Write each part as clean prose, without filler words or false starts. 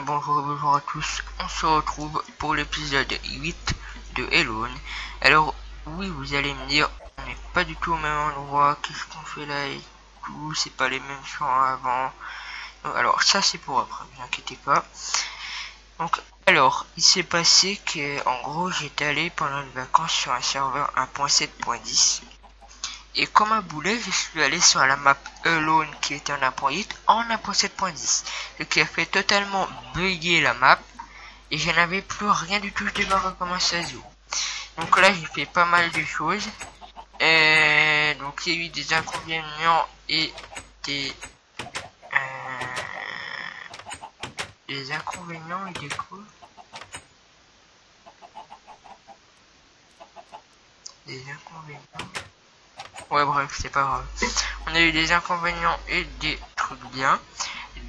bonjour à tous, on se retrouve pour l'épisode 8 de Alone. Alors oui, vous allez me dire, on n'est pas du tout au même endroit, qu'est-ce qu'on fait là et tout, c'est pas les mêmes champs avant. Alors ça c'est pour après, ne vous inquiétez pas. Donc alors, il s'est passé que en gros j'étais allé pendant les vacances sur un serveur 1.7.10. Et comme un boulet, je suis allé sur la map Alone qui était en 1.8 en 1.7.10. Ce qui a fait totalement bugger la map. Et je n'avais plus rien du tout, je devais recommencer à zéro. Donc là j'ai fait pas mal de choses. Et donc il y a eu des inconvénients et des... des inconvénients et des quoi? Des inconvénients. Ouais bref, c'est pas grave. On a eu des inconvénients et des trucs bien.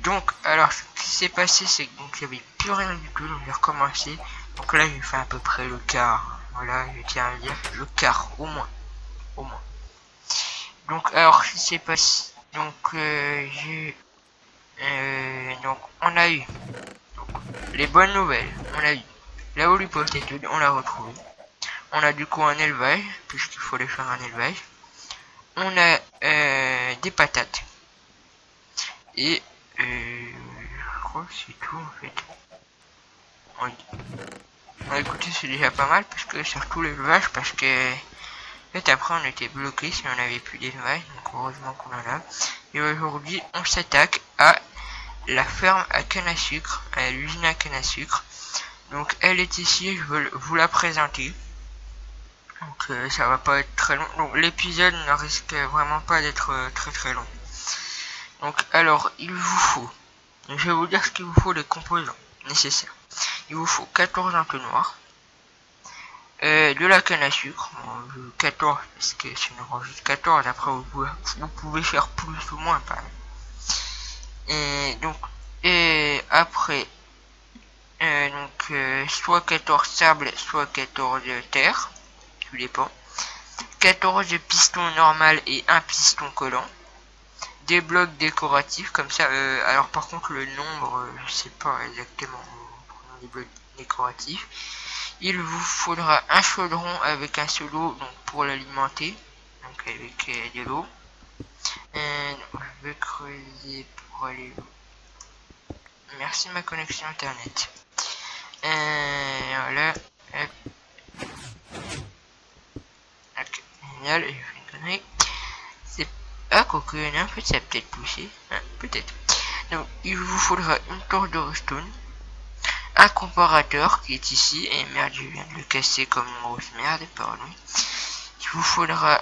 Donc, alors, ce qui s'est passé, c'est que donc il n'y avait plus rien du tout, donc j'ai recommencé. Donc là, j'ai fait à peu près le quart. Voilà, je tiens à dire le quart, au moins. Au moins. Donc, alors, ce qui s'est passé, donc, donc, on a eu, donc, les bonnes nouvelles. On a eu la Holy Potato, on l'a retrouvé. On a du coup un élevage, puisqu'il fallait faire un élevage. On a des patates. Et je crois que c'est tout en fait. Oui. Bon, écoutez, c'est déjà pas mal parce que surtout l'élevage, parce que en fait après on était bloqué si on n'avait plus d'élevage, donc heureusement qu'on en a. Et aujourd'hui on s'attaque à la ferme à canne à sucre, à l'usine à canne à sucre. Donc elle est ici, je veux vous la présenter. Donc ça va pas être très long. Donc l'épisode ne risque vraiment pas d'être très long. Donc alors il vous faut, je vais vous dire ce qu'il vous faut, les composants nécessaires. Il vous faut 14 entonnoirs, de la canne à sucre, 14 parce que c'est une rangée de 14, après vous pouvez faire plus ou moins pareil. Et donc, et après, soit 14 sables, soit 14 terre, tout dépend. 14 pistons normales et un piston collant. Des blocs décoratifs comme ça, alors par contre le nombre, je sais pas exactement les blocs décoratifs. Il vous faudra un chaudron avec un seau d'eau donc pour l'alimenter, donc avec de l'eau. Je vais creuser pour aller. Merci ma connexion internet. Voilà. Hop. Ok, génial, j'ai fait une connerie. C'est ah quoique en fait ça a peut-être poussé. Ah, peut-être. Donc il vous faudra une torche de redstone, un comparateur qui est ici, et merde je viens de le casser comme une grosse merde, pardon. Il vous faudra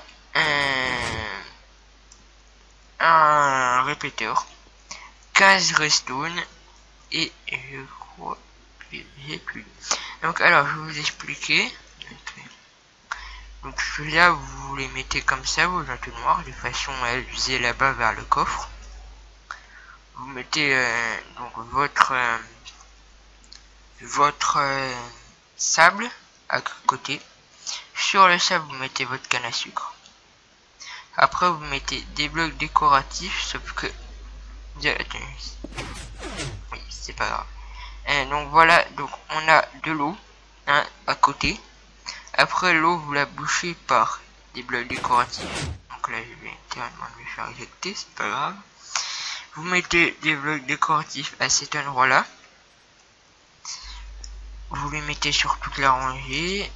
un répéteur, 15 redstone, et je crois que j'ai plus. Donc alors je vais vous expliquer. Donc celui-là vous les mettez comme ça, vos entonnoirs, de façon à viser là-bas vers le coffre. Vous mettez donc votre sable à côté. Sur le sable vous mettez votre canne à sucre. Après vous mettez des blocs décoratifs, sauf que oui c'est pas grave. Donc voilà, donc on a de l'eau à côté. Après l'eau vous la bouchez par des blocs décoratifs. Donc là je vais littéralement me faire éjecter, c'est pas grave. Vous mettez des blocs décoratifs à cet endroit là. Vous les mettez sur toute la rangée.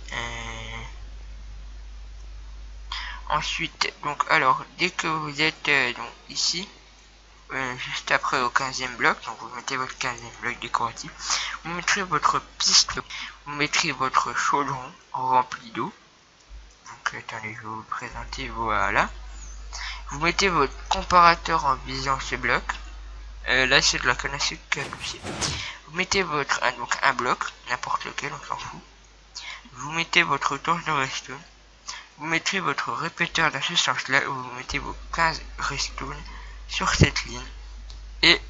Ensuite, donc alors dès que vous êtes donc ici, juste après au 15e bloc, donc vous mettez votre 15e bloc décoratif, vous mettrez votre piste, vous mettrez votre chaudron rempli d'eau. Donc attendez, je vais vous le présenter, voilà. Vous mettez votre comparateur en visant ce bloc. Là c'est de la canne à sucre qui a poussé. Vous mettez votre donc un bloc, n'importe lequel, on s'en fout. Vous mettez votre torche de redstone. Vous mettrez votre répéteur dans ce sens-là, vous mettez vos 15 redstone sur cette ligne. Et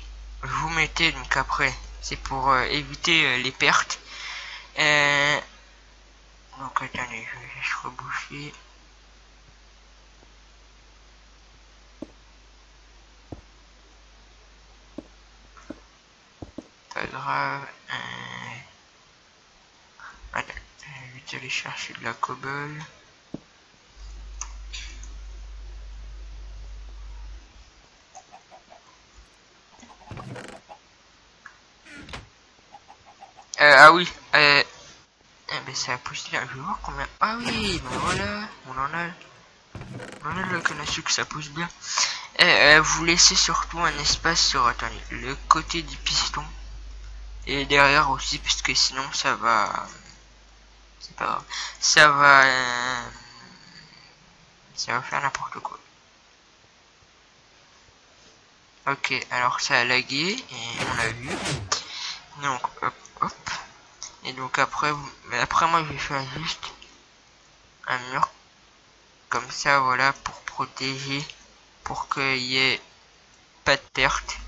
vous mettez donc après, c'est pour éviter les pertes. Donc attendez, je vais juste reboucher. pas grave. Attends, je vais vite aller chercher de la cobble. Ah oui, ben ça a poussé là, je vais voir combien. Ah oui, ben voilà, on a le canne à sucre, ça pousse bien. Vous laissez surtout un espace sur, attendez, le côté du piston. Et derrière aussi, parce que sinon ça va... C'est pas grave. Ça va faire n'importe quoi. Ok, alors ça a lagué, et on a vu. Donc, hop, hop. Et donc après, mais après moi je vais faire juste un mur. Comme ça, voilà, pour protéger. Pour qu'il y ait pas de perte.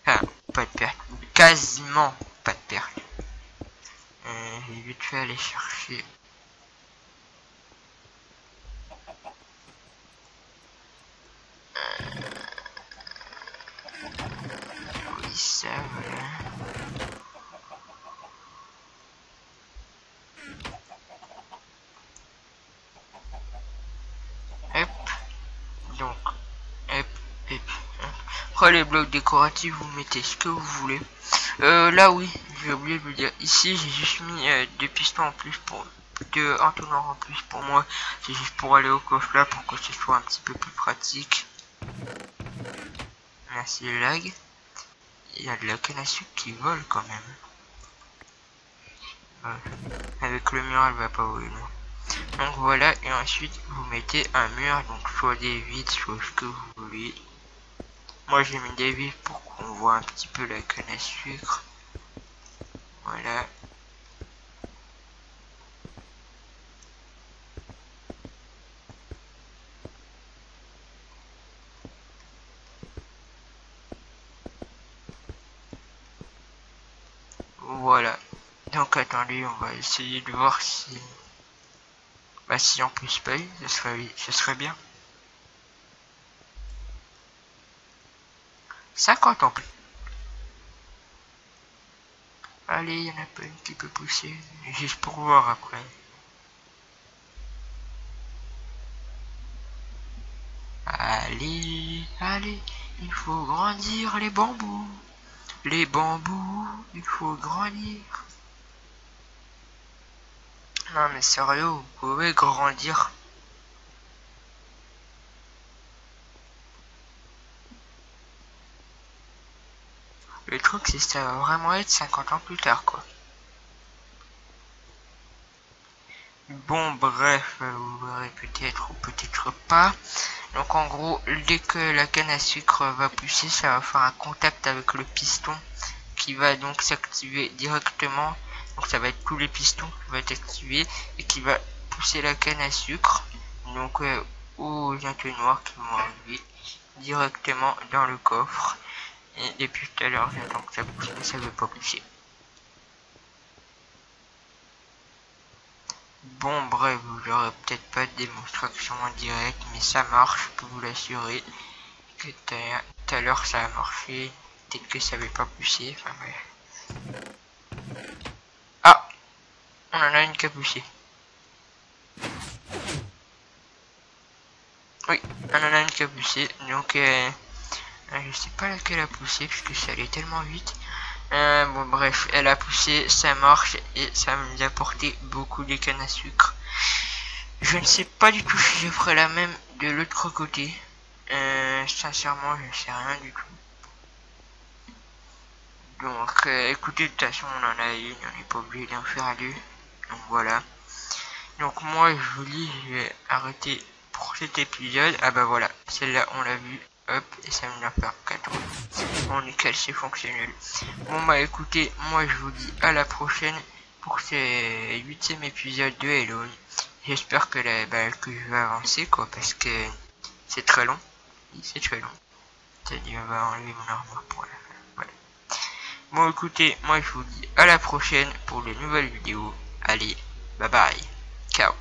Enfin, pas de perte. Quasiment pas de perte. Je vais vite fait aller chercher. Oui, ça, voilà. Hop. Donc, hop, hop. Après les blocs décoratifs, vous mettez ce que vous voulez. Là, oui, j'ai oublié de vous dire. Ici, j'ai juste mis deux pistons en plus pour... deux entonnoirs en plus pour moi. C'est juste pour aller au coffre là, pour que ce soit un petit peu plus pratique. Merci le lag. Il y a de la canne à sucre qui vole quand même. Avec le mur, elle va pas voler loin. Donc voilà, et ensuite vous mettez un mur, donc soit des vides, soit ce que vous voulez. Moi j'ai mis des vides pour qu'on voit un petit peu la canne à sucre. Voilà. Voilà. Donc attendez, on va essayer de voir si... Bah si on peut spawn, ce serait bien. 50 en plus. Allez, il y en a pas une qui peut pousser. Juste pour voir après. Allez, allez, il faut grandir les bambous. Les bambous, il faut grandir. Non mais sérieux, vous pouvez grandir. Le truc c'est que ça va vraiment être 50 ans plus tard quoi. Bon bref, vous verrez peut-être ou peut-être pas. Donc en gros, dès que la canne à sucre va pousser, ça va faire un contact avec le piston qui va donc s'activer directement. Donc ça va être tous les pistons qui vont être activés et qui va pousser la canne à sucre. Donc aux entonnoirs qui vont arriver directement dans le coffre. Et depuis tout à l'heure, j'attends que ça pousse, mais ça veut pas pousser. Bon bref, vous n'aurez peut-être pas de démonstration en direct, mais ça marche, je peux vous l'assurer. Que tout à l'heure ça a marché, peut-être que ça avait pas poussé, enfin bref. Ah, on en a une qui a poussé. Oui, on en a une qui a poussé, donc je sais pas laquelle a poussé, puisque ça allait tellement vite. Bon bref, elle a poussé, ça marche, et ça nous a apporté beaucoup de canne à sucre. Je ne sais pas du tout si je ferai la même de l'autre côté. Sincèrement, je ne sais rien du tout. Donc, écoutez, de toute façon, on en a une, on n'est pas obligé d'en faire deux. Donc voilà. Donc moi, je vous dis, je vais arrêter pour cet épisode. Ah bah voilà, celle-là, on l'a vu. Hop, et ça me l'a fait 4. Bon, nickel, c'est fonctionnel. Bon bah écoutez, moi je vous dis à la prochaine pour ce 8e épisode de Hello. J'espère que, que je vais avancer quoi, parce que c'est très long. C'est très long. C'est-à-dire, on va enlever mon armoire pour la fin. Voilà. Bon écoutez, moi je vous dis à la prochaine pour de nouvelles vidéos. Allez, bye bye. Ciao.